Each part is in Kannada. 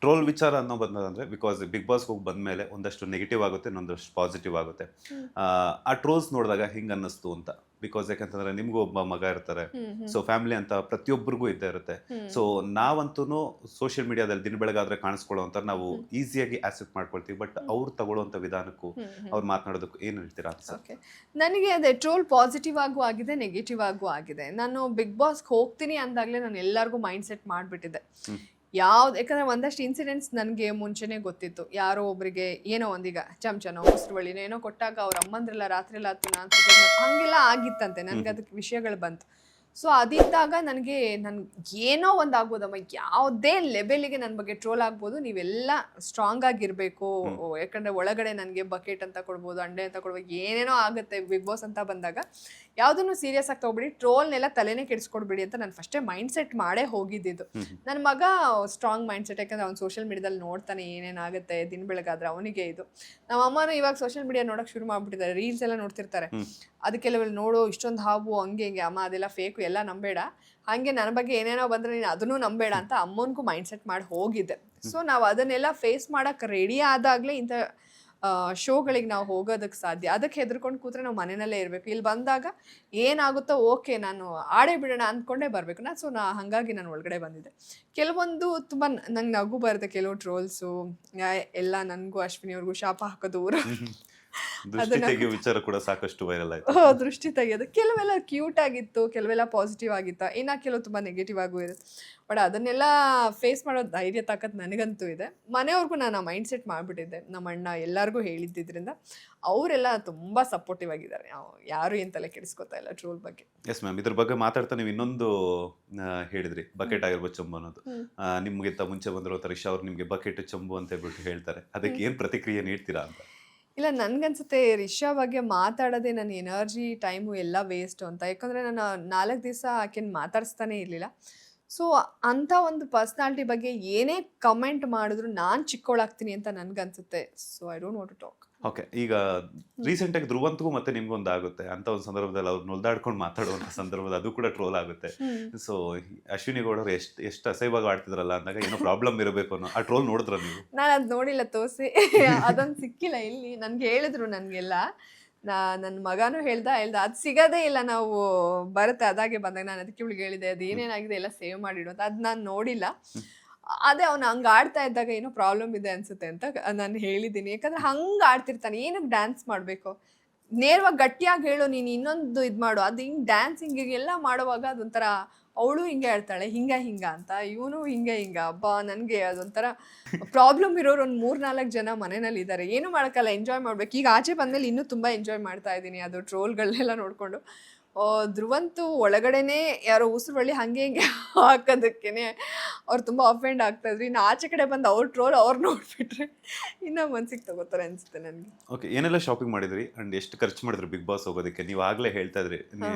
ಟ್ರೋಲ್ ವಿಚಾರ ಅನ್ನೋ ಬಂದಂದ್ರೆ ಬಿಕಾಸ್ ಬಿಗ್ ಬಾಸ್ ಹೋಗಿ ಬಂದ್ಮೇಲೆ ಒಂದಷ್ಟು ನೆಗೆಟಿವ್ ಆಗುತ್ತೆ, ಇನ್ನೊಂದಷ್ಟು ಪಾಸಿಟಿವ್ ಆಗುತ್ತೆ. ಆ ಟ್ರೋಲ್ಸ್ ನೋಡಿದಾಗ ಹಿಂಗ ಅನ್ನಿಸ್ತು ಅಂತ. ಬಿಕಾಸ್ ಯಾಕಂತಂದ್ರೆ ನಿಮ್ಗೂ ಒಬ್ಬ ಮಗ ಇರ್ತಾರೆ, ಸೊ ಫ್ಯಾಮಿಲಿ ಅಂತ ಪ್ರತಿಯೊಬ್ಬರಿಗೂ ಇದ್ದೇ ಇರುತ್ತೆ. ಸೊ ನಾವಂತೂ ಸೋಷಿಯಲ್ ಮೀಡಿಯಾದಲ್ಲಿ ದಿನ ಬೆಳಗಾದ್ರೆ ಕಾಣಿಸ್ಕೊಳ್ಳೋಂತ ನಾವು ಈಸಿಯಾಗಿ ಆಕ್ಸೆಪ್ಟ್ ಮಾಡ್ಕೊಳ್ತೀವಿ. ಬಟ್ ಅವ್ರು ತಗೊಳ್ಳೋಂಥ ವಿಧಾನಕ್ಕೂ ಅವ್ರು ಮಾತನಾಡೋದಕ್ಕೂ ಏನು ಹೇಳ್ತೀರಾ ಅಂತ ಸರ್? ಓಕೆ, ನನಗೆ ಅದೇ ಟ್ರೋಲ್ ಪಾಸಿಟಿವ್ ಆಗೂ ಆಗಿದೆ, ನೆಗೆಟಿವ್ ಆಗೂ ಆಗಿದೆ. ನಾನು ಬಿಗ್ ಬಾಸ್ಗೆ ಹೋಗ್ತೀನಿ ಅಂದಾಗಲೇ ನಾನು ಎಲ್ಲರಿಗೂ ಮೈಂಡ್ ಸೆಟ್ ಮಾಡಿಬಿಟ್ಟಿದ್ದೆ. ಯಾಕಂದ್ರೆ ಒಂದಷ್ಟು ಇನ್ಸಿಡೆಂಟ್ಸ್ ನನಗೆ ಮುಂಚೆನೇ ಗೊತ್ತಿತ್ತು. ಯಾರೋ ಒಬ್ರಿಗೆ ಏನೋ ಒಂದೀಗ ಚಮಚನೋ ಉಸಿರುವಳಿನೋ ಏನೋ ಕೊಟ್ಟಾಗ ಅವ್ರ ಅಮ್ಮಂದ್ರೆಲ್ಲ ರಾತ್ರಿ ಎಲ್ಲ ಹಂಗೆಲ್ಲ ಆಗಿತ್ತಂತೆ. ನನಗೆ ಅದಕ್ಕೆ ವಿಷಯಗಳು ಬಂತು. ಸೊ ಅದಿದ್ದಾಗ ನನಗೆ ಏನೋ ಒಂದು ಆಗ್ಬೋದಮ್ಮ, ಯಾವುದೇ ಲೆವೆಲಿಗೆ ನನ್ನ ಬಗ್ಗೆ ಟ್ರೋಲ್ ಆಗ್ಬೋದು, ನೀವೆಲ್ಲ ಸ್ಟ್ರಾಂಗ್ ಆಗಿರಬೇಕು. ಯಾಕಂದರೆ ಒಳಗಡೆ ನನಗೆ ಬಕೆಟ್ ಅಂತ ಕೊಡ್ಬೋದು, ಅಂಡೆ ಅಂತ ಕೊಡ್ಬೋದು, ಏನೇನೋ ಆಗುತ್ತೆ ಬಿಗ್ ಬಾಸ್ ಅಂತ ಬಂದಾಗ. ಯಾವುದನ್ನು ಸೀರಿಯಸ್ ಆಗಿ ತೊಗೊಬಿಡಿ, ಟ್ರೋಲ್ನೆಲ್ಲ ತಲೆನೇ ಕೆಡಿಸ್ಕೊಡ್ಬಿಡಿ ಅಂತ ನಾನು ಫಸ್ಟೇ ಮೈಂಡ್ ಸೆಟ್ ಮಾಡೇ ಹೋಗಿದ್ದಿದ್ದು. ನನ್ನ ಮಗ ಸ್ಟ್ರಾಂಗ್ ಮೈಂಡ್ ಸೆಟ್, ಯಾಕಂದರೆ ಅವ್ನು ಸೋಷಿಯಲ್ ಮೀಡಿಯಾದಲ್ಲಿ ನೋಡ್ತಾನೆ ಏನೇನಾಗುತ್ತೆ ದಿನ ಬೆಳಗಾದ್ರೆ ಅವನಿಗೆ ಇದು. ನಮ್ಮ ಅಮ್ಮನೂ ಇವಾಗ ಸೋಷಿಯಲ್ ಮೀಡಿಯಾ ನೋಡೋಕೆ ಶುರು ಮಾಡಿಬಿಟ್ಟಿದ್ದಾರೆ, ರೀಲ್ಸ್ ಎಲ್ಲ ನೋಡ್ತಿರ್ತಾರೆ. ಅದಕ್ಕೆಲ್ಲ ನೋಡು ಇಷ್ಟೊಂದು ಹಾವು ಹಂಗೆ ಹಿಂಗೆ, ಅಮ್ಮ ಅದೆಲ್ಲ ಫೇಕು, ಎಲ್ಲ ನಂಬೇಡ, ಹಾಗೆ ನನ್ನ ಬಗ್ಗೆ ಏನೇನೋ ಬಂದರೆ ನೀನು ಅದನ್ನೂ ನಂಬೇಡ ಅಂತ ಅಮ್ಮನಿಗೂ ಮೈಂಡ್ ಸೆಟ್ ಮಾಡಿ ಹೋಗಿದ್ದೆ. ಸೊ ನಾವು ಅದನ್ನೆಲ್ಲ ಫೇಸ್ ಮಾಡೋಕ್ಕೆ ರೆಡಿ ಆದಾಗಲೇ ಇಂಥ ಶೋಗಳಿಗೆ ನಾವು ಹೋಗೋದಕ್ಕೆ ಸಾಧ್ಯ. ಅದಕ್ಕೆ ಹೆದರ್ಕೊಂಡು ಕೂತ್ರೆ ನಾವು ಮನೆಯಲ್ಲೇ ಇರಬೇಕು. ಇಲ್ಲಿ ಬಂದಾಗ ಏನಾಗುತ್ತೋ ಓಕೆ ನಾನು ಆಡೇ ಬಿಡೋಣ ಅಂದ್ಕೊಂಡೇ ಬರಬೇಕು ಹಾಗಾಗಿ ನಾನು ಒಳಗಡೆ ಬಂದಿದ್ದೆ. ಕೆಲವೊಂದು ತುಂಬ ನಂಗೆ ನಗು ಬರುತ್ತೆ, ಕೆಲವು ಟ್ರೋಲ್ಸು ಎಲ್ಲ ನನಗೂ ಅಶ್ವಿನಿಯವ್ರಿಗೂ ಶಾಪ ಹಾಕೋದು ಊರು ದೃಷ್ಟಿ ತೆಗೆಯೋ ವಿಚಾರ ಕೂಡ ಸಾಕಷ್ಟು ವೈರಲ್ ಆಯ್ತು. ದೃಷ್ಟಿ ತೆಗೆಯೋದು ಕೆಲವೆಲ್ಲ ಕ್ಯೂಟ್ ಆಗಿತ್ತು, ಕೆಲವೆಲ್ಲ ಪಾಸಿಟಿವ್ ಆಗಿತ್ತು, ಇನ್ನು ಕೆಲವು ತುಂಬ ನೆಗೆಟಿವ್ ಆಗೂ ಇರುತ್ತೆ. ಬಟ್ ಅದನ್ನೆಲ್ಲ ಫೇಸ್ ಮಾಡೋ ಧೈರ್ಯ ತಾಕತ್ ನನಗಂತೂ ಇದೆ. ಮನೆಯವ್ರಿಗೂ ನಾನು ಮೈಂಡ್ ಸೆಟ್ ಮಾಡಿಬಿಟ್ಟಿದ್ದೆ, ನಮ್ಮ ಅಣ್ಣ ಎಲ್ಲರಿಗೂ ಹೇಳಿದ್ದಿದ್ದರಿಂದ ಅವರೆಲ್ಲ ತುಂಬ ಸಪೋರ್ಟಿವ್ ಆಗಿದ್ದಾರೆ. ಯಾರು ಏನು ತಲೆ ಕೆಡಿಸ್ಕೊತಾ ಇಲ್ಲ ಟ್ರೋಲ್ ಬಗ್ಗೆ. ಎಸ್ ಮ್ಯಾಮ್, ಇದ್ರ ಬಗ್ಗೆ ಮಾತಾಡ್ತಾ ನೀವು ಇನ್ನೊಂದು ಹೇಳಿದ್ರಿ, ಬಕೆಟ್ ಆಗಿರ್ಬೋದು ಚಂಬು ಅನ್ನೋದು. ನಿಮ್ಗಿಂತ ಮುಂಚೆ ಬಂದಿರೋ ರಿಷಾ ಅವ್ರು ನಿಮ್ಗೆ ಬಕೆಟ್ ಚಂಬು ಅಂತ ಹೇಳ್ಬಿಟ್ಟು ಹೇಳ್ತಾರೆ, ಅದಕ್ಕೆ ಏನು ಪ್ರತಿಕ್ರಿಯೆ ನೀಡ್ತೀರಾ ಅಂತ? ಇಲ್ಲ, ನನಗನ್ಸುತ್ತೆ ರಿಷಾ ಬಗ್ಗೆ ಮಾತಾಡೋದೇ ನನ್ನ ಎನರ್ಜಿ ಟೈಮು ಎಲ್ಲ ವೇಸ್ಟು ಅಂತ. ಯಾಕಂದರೆ ನಾನು 4 ದಿವಸ ಆಕೆನ ಮಾತಾಡಿಸ್ತಾನೆ ಇರಲಿಲ್ಲ. ಸೊ ಅಂಥ ಒಂದು ಪರ್ಸ್ನಾಲಿಟಿ ಬಗ್ಗೆ ಏನೇ ಕಮೆಂಟ್ ಮಾಡಿದ್ರು ನಾನು ಚಿಕ್ಕವಳಾಗ್ತೀನಿ ಅಂತ ನನಗನ್ಸುತ್ತೆ. So I don't want to talk. Okay, ಈಗ ರೀಸೆಂಟಾಗಿ ಧ್ರುವಂತಗೂ ಮತ್ತೆ ನಿಮ್ಗೊಂದು ಆಗುತ್ತೆ ಅಂತ ಒಂದು ಸಂದರ್ಭದಲ್ಲಿ ಅವ್ರು ನೊಲ್ದಾಡ್ಕೊಂಡು ಮಾತಾಡುವಂಥ ಸಂದರ್ಭದಲ್ಲಿ ಅದು ಕೂಡ ಟ್ರೋಲ್ ಆಗುತ್ತೆ. ಸೊ ಅಶ್ವಿನಿ ಗೌಡರು ಎಷ್ಟು ಅಸಹ್ಯವಾಗಿ ಆಡ್ತಿದ್ರಲ್ಲ ಅಂದಾಗ ಏನೋ ಪ್ರಾಬ್ಲಮ್ ಇರಬೇಕು ಅನ್ನೋ ಆ ಟ್ರೋಲ್ ನೋಡಿದ್ರ ನೀವು? ನಾನು ಅದು ನೋಡಿಲ್ಲ, ತೋರಿಸಿ ಅದೊಂದು ಸಿಕ್ಕಿಲ್ಲ. ಇಲ್ಲಿ ನನಗೆ ಹೇಳಿದ್ರು, ನನಗೆಲ್ಲ ನನ್ನ ಮಗನೂ ಹೇಳ್ದ ಅದು ಸಿಗೋದೇ ಇಲ್ಲ, ನಾವು ಬರುತ್ತೆ ಅದಾಗೆ ಬಂದಾಗ. ನಾನು ಅದಕ್ಕೆ ಇವಳಿಗೆ ಹೇಳಿದೆ ಅದು ಏನೇನಾಗಿದೆ ಎಲ್ಲ ಸೇವ್ ಮಾಡಿಡು ಅಂತ. ಅದು ನಾನು ನೋಡಿಲ್ಲ. ಅದೇ ಅವ್ನು ಹಂಗೆ ಆಡ್ತಾ ಇದ್ದಾಗ ಏನೋ ಪ್ರಾಬ್ಲಮ್ ಇದೆ ಅನ್ಸುತ್ತೆ ಅಂತ ನಾನು ಹೇಳಿದ್ದೀನಿ. ಯಾಕಂದ್ರೆ ಹಂಗೆ ಆಡ್ತಿರ್ತಾನೆ, ಏನಕ್ಕೆ ಡ್ಯಾನ್ಸ್ ಮಾಡಬೇಕು, ನೇರವಾಗಿ ಗಟ್ಟಿಯಾಗಿ ಹೇಳು, ನೀನು ಇನ್ನೊಂದು ಇದು ಮಾಡು. ಅದು ಹಿಂಗೆ ಡ್ಯಾನ್ಸಿಂಗ್ ಎಲ್ಲ ಮಾಡುವಾಗ ಅದೊಂಥರ ಅವಳು ಹಿಂಗೆ ಹೇಳ್ತಾಳೆ ಹಿಂಗ ಅಂತ, ಇವನು ಹಿಂಗೆ ಹಬ್ಬ. ನನಗೆ ಅದೊಂಥರ ಪ್ರಾಬ್ಲಮ್ ಇರೋರು ಒಂದು 3-4 ಜನ ಮನೆಯಲ್ಲಿ ಇದ್ದಾರೆ. ಏನು ಮಾಡೋಕ್ಕಲ್ಲ, ಎಂಜಾಯ್ ಮಾಡ್ಬೇಕು. ಈಗ ಆಚೆ ಬಂದಮೇಲೆ ಇನ್ನೂ ತುಂಬ ಎಂಜಾಯ್ ಮಾಡ್ತಾ ಇದ್ದೀನಿ ಅದು ಟ್ರೋಲ್ಗಳನ್ನೆಲ್ಲ ನೋಡಿಕೊಂಡು. ಧ್ರುವಂತು ಒಳಗಡೆನೇ ಯಾರೋ ಉಸಿರುವಳ್ಳಿ ಹಂಗೆ ಹಿಂಗೆ ಹಾಕೋದಕ್ಕೇನೆ ಅವ್ರು ತುಂಬ ಅಫೆಂಡ್ ಆಗ್ತಾಯಿದ್ರು. ಇನ್ನು ಆಚೆ ಕಡೆ ಬಂದು ಅವ್ರು ಟ್ರೋಲ್ ಅವ್ರು ನೋಡ್ಬಿಟ್ರೆ ಇನ್ನೂ ಮನ್ಸಿಗೆ ತಗೋತಾರೆ ಅನಿಸುತ್ತೆ ನನಗೆ. ಓಕೆ, ಏನೆಲ್ಲ ಶಾಪಿಂಗ್ ಮಾಡಿದ್ರಿ ಆ್ಯಂಡ್ ಎಷ್ಟು ಖರ್ಚು ಮಾಡಿದ್ರಿ ಬಿಗ್ ಬಾಸ್ ಹೋಗೋದಕ್ಕೆ? ನೀವು ಆಗಲೇ ಹೇಳ್ತಾ ಇದ್ರಿ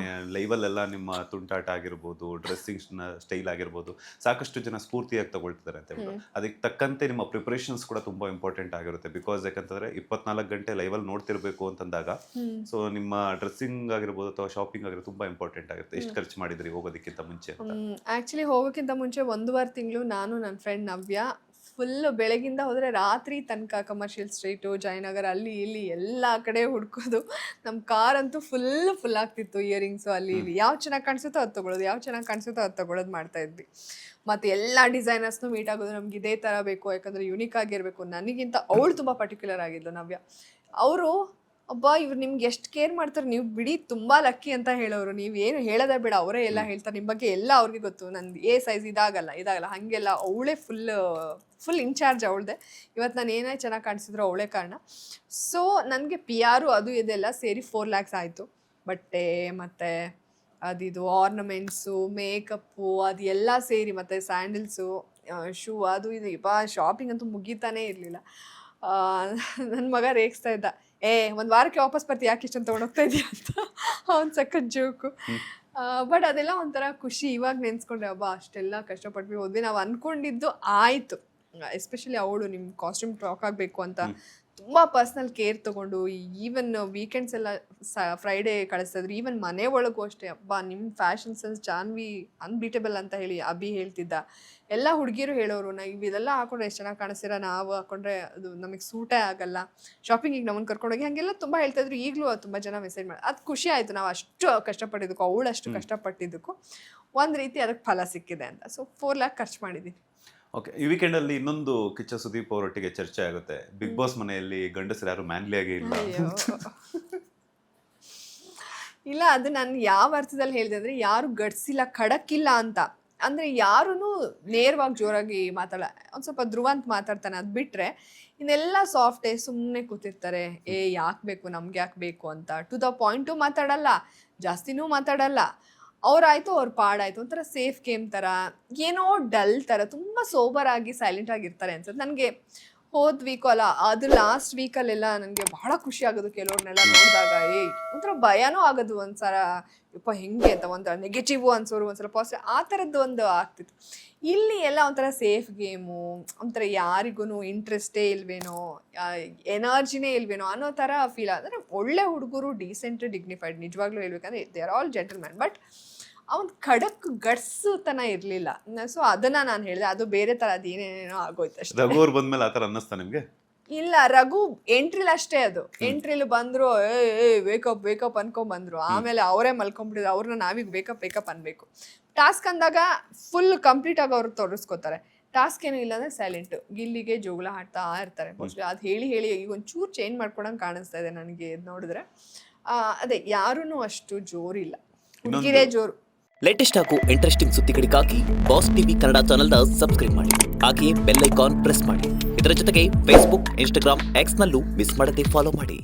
ಲೈವಲ್ಲೆಲ್ಲ ನಿಮ್ಮ ತುಂಟಾಟ ಆಗಿರ್ಬೋದು, ಡ್ರೆಸ್ಸಿಂಗ್ ಸ್ಟೈಲ್ ಆಗಿರ್ಬೋದು, ಸಾಕಷ್ಟು ಜನ ಸ್ಫೂರ್ತಿಯಾಗಿ ತಗೊಳ್ತಿದ್ದಾರೆ ಅಂತ ಹೇಳ್ಬಿಟ್ಟು. ಅದಕ್ಕೆ ತಕ್ಕಂತೆ ನಿಮ್ಮ ಪ್ರಿಪ್ರೇಷನ್ಸ್ ಕೂಡ ತುಂಬ ಇಂಪಾರ್ಟೆಂಟ್ ಆಗಿರುತ್ತೆ. ಬಿಕಾಸ್ ಯಾಕಂತಂದರೆ 24 ಗಂಟೆ ಲೈವಲ್ಲಿ ನೋಡ್ತಿರ್ಬೇಕು ಅಂತಂದಾಗ ಸೊ ನಿಮ್ಮ ಡ್ರೆಸ್ಸಿಂಗ್ ಆಗಿರ್ಬೋದು ಅಥವಾ ಶಾಪಿಂಗ್ ತುಂಬಾ ಇಂಪಾರ್ಟೆಂಟ್ ಆಗುತ್ತೆ. ಎಷ್ಟು ಖರ್ಚು ಮಾಡಿದ್ರಿ ಹೋಗೋದಕ್ಕಿಂತ ಮುಂಚೆ? ಆಕ್ಚುಲಿ ಹೋಗೋಕ್ಕಿಂತ ಮುಂಚೆ 1.5 ತಿಂಗಳು ನಾನು ನನ್ನ ಫ್ರೆಂಡ್ ನವ್ಯ ಫುಲ್ ಬೆಳಗಿಂದ ಹೋದರೆ ರಾತ್ರಿ ತನಕ ಕಮರ್ಷಿಯಲ್ ಸ್ಟ್ರೀಟು, ಜಯನಗರ, ಅಲ್ಲಿ ಇಲ್ಲಿ ಎಲ್ಲ ಕಡೆ ಹುಡ್ಕೋದು. ನಮ್ಮ ಕಾರ್ ಅಂತೂ ಫುಲ್ ಆಗ್ತಿತ್ತು. ಇಯರಿಂಗ್ಸು ಅಲ್ಲಿ ಇಲ್ಲಿ ಯಾವ ಚೆನ್ನಾಗಿ ಕಾಣಿಸುತ್ತೋ ಅದು ತೊಗೊಳೋದು, ಯಾವ ಚೆನ್ನಾಗಿ ಕಾಣಿಸುತ್ತೋ ಅದು ತೊಗೊಳೋದು ಮಾಡ್ತಾ ಇದ್ವಿ. ಮತ್ತು ಎಲ್ಲ ಡಿಸೈನರ್ಸ್ನು ಮೀಟ್ ಆಗೋದು, ನಮ್ಗೆ ಇದೇ ಥರ ಬೇಕು, ಯಾಕಂದರೆ ಯುನಿಕ್ ಆಗಿರಬೇಕು. ನನಗಿಂತ ಅವಳು ತುಂಬ ಪರ್ಟಿಕ್ಯುಲರ್ ಆಗಿದ್ಲು ನವ್ಯ. ಅವರು ಅಬ್ಬಾ ಇವ್ರು ನಿಮ್ಗೆ ಎಷ್ಟು ಕೇರ್ ಮಾಡ್ತಾರೆ, ನೀವು ಬಿಡಿ ತುಂಬ ಲಕ್ಕಿ ಅಂತ ಹೇಳೋರು. ನೀವೇನು ಹೇಳೋದೇ ಬೇಡ, ಅವರೇ ಎಲ್ಲ ಹೇಳ್ತಾರೆ ನಿಮ್ಮ ಬಗ್ಗೆ, ಎಲ್ಲ ಅವ್ರಿಗೆ ಗೊತ್ತು. ನಂದು ಎ ಸೈಜ್ ಇದಾಗಲ್ಲ ಹಾಗೆಲ್ಲ ಅವಳೇ ಫುಲ್ ಇನ್ಚಾರ್ಜ್ ಅವಳದೆ. ಇವತ್ತು ನಾನು ಏನೇ ಚೆನ್ನಾಗಿ ಕಾಣಿಸಿದ್ರು ಅವಳೇ ಕಾರಣ. ಸೊ ನನಗೆ PR ಅದು ಇದೆಲ್ಲ ಸೇರಿ 4 lakhs ಆಯಿತು. ಬಟ್ಟೆ ಮತ್ತು ಅದಿದು ಆರ್ನಮೆಂಟ್ಸು, ಮೇಕಪ್ಪು, ಅದು ಎಲ್ಲ ಸೇರಿ, ಮತ್ತು ಸ್ಯಾಂಡಲ್ಸು, ಶೂ, ಅದು ಇದು ಶಾಪಿಂಗ್ ಅಂತೂ ಮುಗೀತಾನೇ ಇರಲಿಲ್ಲ. ನನ್ನ ಮಗ ರೇಗಿಸ್ತಾ ಇದ್ದ, ಒಂದು ವಾರಕ್ಕೆ ವಾಪಸ್ ಬರ್ತೀವಿ, ಯಾಕೆ ಇಷ್ಟೊಂದು ತೊಗೊಂಡೋಗ್ತಾ ಇದೆಯಾ ಅಂತ. ಅವ್ನು ಸಖತ್ ಜೋಕು. ಬಟ್ ಅದೆಲ್ಲ ಒಂಥರ ಖುಷಿ. ಇವಾಗ ನೆನೆಸ್ಕೊಂಡ್ರೆ ಹಬ್ಬ ಅಷ್ಟೆಲ್ಲ ಕಷ್ಟಪಟ್ವಿ ಹೋದ್ವಿ, ನಾವು ಅಂದ್ಕೊಂಡಿದ್ದು ಆಯಿತು. ಎಸ್ಪೆಷಲಿ ಅವಳು ನಿಮ್ಮ ಕಾಸ್ಟ್ಯೂಮ್ ಟಾಕ್ ಆಗಬೇಕು ಅಂತ ತುಂಬ ಪರ್ಸ್ನಲ್ ಕೇರ್ ತೊಗೊಂಡು ಈವನ್ ವೀಕೆಂಡ್ಸ್ ಎಲ್ಲ ಫ್ರೈಡೇ ಕಳಿಸ್ತಿದ್ರು. ಈವನ್ ಮನೆ ಒಳಗೂ ಅಷ್ಟೇ, ಅಬ್ಬಾ ನಿಮ್ಮ ಫ್ಯಾಷನ್ ಸೆನ್ಸ್ ಜಾನ್ವಿ ಅನ್ಬೀಟಬಲ್ ಅಂತ ಹೇಳಿ ಅಭಿ ಹೇಳ್ತಿದ್ದ. ಎಲ್ಲ ಹುಡುಗಿರು ಹೇಳೋರು, ನಾವು ಇದೆಲ್ಲ ಹಾಕೊಂಡ್ರೆ ಎಷ್ಟು ಚೆನ್ನಾಗಿ ಕಾಣಿಸ್ತೀರ, ನಾವು ಹಾಕೊಂಡ್ರೆ ಅದು ನಮಗೆ ಸೂಟೇ ಆಗಲ್ಲ, ಶಾಪಿಂಗಿಗೆ ನಮ್ಮನ್ನು ಕರ್ಕೊಂಡೋಗಿ, ಹಾಗೆಲ್ಲ ತುಂಬ ಹೇಳ್ತಾಯಿದ್ರು. ಈಗಲೂ ತುಂಬ ಜನ ಮೆಸೇಜ್ ಮಾಡಿ, ಅದು ಖುಷಿ ಆಯಿತು. ನಾವು ಅಷ್ಟು ಕಷ್ಟಪಟ್ಟಿದ್ದಕ್ಕೂ, ಅವಳಷ್ಟು ಕಷ್ಟಪಟ್ಟಿದ್ದಕ್ಕೂ ಒಂದು ರೀತಿ ಅದಕ್ಕೆ ಫಲ ಸಿಕ್ಕಿದೆ ಅಂತ. ಸೊ 4 lakh ಖರ್ಚು ಮಾಡಿದ್ದೀನಿ. ಓಕೆ, ಈ ವೀಕೆಂಡಲ್ಲಿ ಇನ್ನೊಂದು ಕಿಚ್ಚ ಸುದೀಪ್ ಅವರೊಟ್ಟಿಗೆ ಚರ್ಚೆ ಆಗುತ್ತೆ. ಬಿಗ್ ಬಾಸ್ ಮನೆಯಲ್ಲಿ ಗಂಡಸರು ಯಾರು ಮ್ಯಾನ್ಲಿ ಆಗೇ ಇಲ್ಲ. ಇಲ್ಲ, ಅದು ನಾನು ಯಾವ ಅರ್ಥದಲ್ಲಿ ಹೇಳಿದೆ ಅಂದರೆ, ಯಾರು ಗಡ್ಸಿಲ್ಲ, ಖಡಕ್ಕಿಲ್ಲ ಅಂತ. ಅಂದರೆ ಯಾರೂ ನೇರವಾಗಿ ಜೋರಾಗಿ ಮಾತಾಡ, ಒಂದು ಸ್ವಲ್ಪ ಧ್ರುವ ಅಂತ ಮಾತಾಡ್ತಾನೆ, ಅದು ಬಿಟ್ಟರೆ ಇನ್ನೆಲ್ಲ ಸಾಫ್ಟೇ, ಸುಮ್ಮನೆ ಕೂತಿರ್ತಾರೆ. ಯಾಕೆ ಬೇಕು, ನಮ್ಗೆ ಯಾಕೆ ಬೇಕು ಅಂತ ಟು ದ ಪಾಯಿಂಟು ಮಾತಾಡಲ್ಲ, ಜಾಸ್ತಿನೂ ಮಾತಾಡಲ್ಲ. ಅವ್ರಾಯ್ತು, ಅವ್ರ ಪಾಡಾಯ್ತು, ಒಂಥರ ಸೇಫ್ ಗೇಮ್ ಥರ, ಏನೋ ಡಲ್ ಥರ, ತುಂಬ ಸೋಬರಾಗಿ ಸೈಲೆಂಟಾಗಿರ್ತಾರೆ ಅನ್ಸುತ್ತೆ ನನಗೆ. ಹೋದ ವೀಕು ಅಲ್ಲ, ಅದು ಲಾಸ್ಟ್ ವೀಕಲ್ಲೆಲ್ಲ ನನಗೆ ಬಹಳ ಖುಷಿ ಆಗೋದು ಕೆಲವ್ರನ್ನೆಲ್ಲ ನೋಡಿದಾಗ. ಒಂಥರ ಭಯನೂ ಆಗೋದು ಒಂದ್ಸಲ, ಯಪ್ಪ ಹೆಂಗೆ ಅಂತ, ಒಂಥರ ನೆಗೆಟಿವ್ ಅನ್ಸೋರು, ಒಂದ್ಸಲ ಪಾಸಿಟಿವ್, ಆ ಥರದ್ದು ಒಂದು ಆಗ್ತಿತ್ತು. ಇಲ್ಲಿ ಎಲ್ಲ ಒಂಥರ ಸೇಫ್ ಗೇಮು, ಒಂಥರ ಯಾರಿಗೂ ಇಂಟ್ರೆಸ್ಟೇ ಇಲ್ವೇನೋ, ಎನರ್ಜಿನೇ ಇಲ್ವೇನೋ ಅನ್ನೋ ಥರ ಫೀಲ್. ಅಂದರೆ ಒಳ್ಳೆ ಹುಡುಗರು, ಡೀಸೆಂಟ್, ಡಿಗ್ನಿಫೈಡ್, ನಿಜವಾಗ್ಲೂ ಹೇಳ್ಬೇಕಂದ್ರೆ they are all gentleman. But ಅವನ್ ಖಡಕ್ ಗಟ್ಸು ತನ ಇರಲಿಲ್ಲ. ಸೊ ಅದನ್ನು ನಾನು ಹೇಳಿದೆ, ಅದು ಬೇರೆ ಥರ, ಅದು ಏನೇನೇನೋ ಆಗೋಯ್ತು ಅಷ್ಟೇ. ರಘು ಅವ್ರು ಬಂದ್ಮೇಲೆ ಆ ಥರ ಅನ್ನಿಸ್ತಾ ನಿಮಗೆ? ಇಲ್ಲ, ರಘು ಎಂಟ್ರಿಲಿ ಅಷ್ಟೇ, ಅದು ಎಂಟ್ರಿಲಿ ಬಂದರು, ವೇಕಪ್ ವೇಕಪ್ ಅನ್ಕೊಂಡ್ಬಂದ್ರು. ಆಮೇಲೆ ಅವರೇ ಮಲ್ಕೊಂಡ್ಬಿಟ್ಟಿದ್ರು. ಅವ್ರನ್ನ ನಾವೀಗ ವೇಕಪ್ ಅನ್ಬೇಕು. ಟಾಸ್ಕ್ ಅಂದಾಗ ಫುಲ್ ಕಂಪ್ಲೀಟ್ ಆಗಿ ಅವ್ರು ತೋರಿಸ್ಕೋತಾರೆ. ಟಾಸ್ಕ್ ಏನೂ ಇಲ್ಲ ಅಂದರೆ ಸೈಲೆಂಟು, ಗಿಲ್ಲಿಗೆ ಜೋಗಳ ಹಾಡ್ತಾ ಇರ್ತಾರೆ. ಮೋಸ್ಟ್ಲಿ ಅದು ಹೇಳಿ ಈಗ ಒಂಚೂರು ಚೇಂಜ್ ಮಾಡ್ಕೊಳಂಗೆ ಕಾಣಿಸ್ತಾ ಇದೆ ನನಗೆ ಇದು ನೋಡಿದ್ರೆ. ಅದೇ ಯಾರೂ ಅಷ್ಟು ಜೋರಿಲ್ಲ, ಹುಡುಗಿರೇ ಜೋರು. ಲೇಟೆಸ್ಟ್ ಹಾಗೂ ಇಂಟ್ರೆಸ್ಟಿಂಗ್ ಸುದ್ದಿಗಳಿಗಾಗಿ ಬಾಸ್ ಟಿವಿ ಕನ್ನಡ ಚಾನೆಲ್ನ ಸಬ್ಸ್ಕ್ರೈಬ್ ಮಾಡಿ. ಹಾಗೆಯೇ ಬೆಲ್ ಐಕಾನ್ ಪ್ರೆಸ್ ಮಾಡಿ. ಇದರ ಜೊತೆಗೆ ಫೇಸ್ಬುಕ್, ಇನ್ಸ್ಟಾಗ್ರಾಮ್, ಎಕ್ಸ್ನಲ್ಲೂ ಮಿಸ್ ಮಾಡದೆ ಫಾಲೋ ಮಾಡಿ.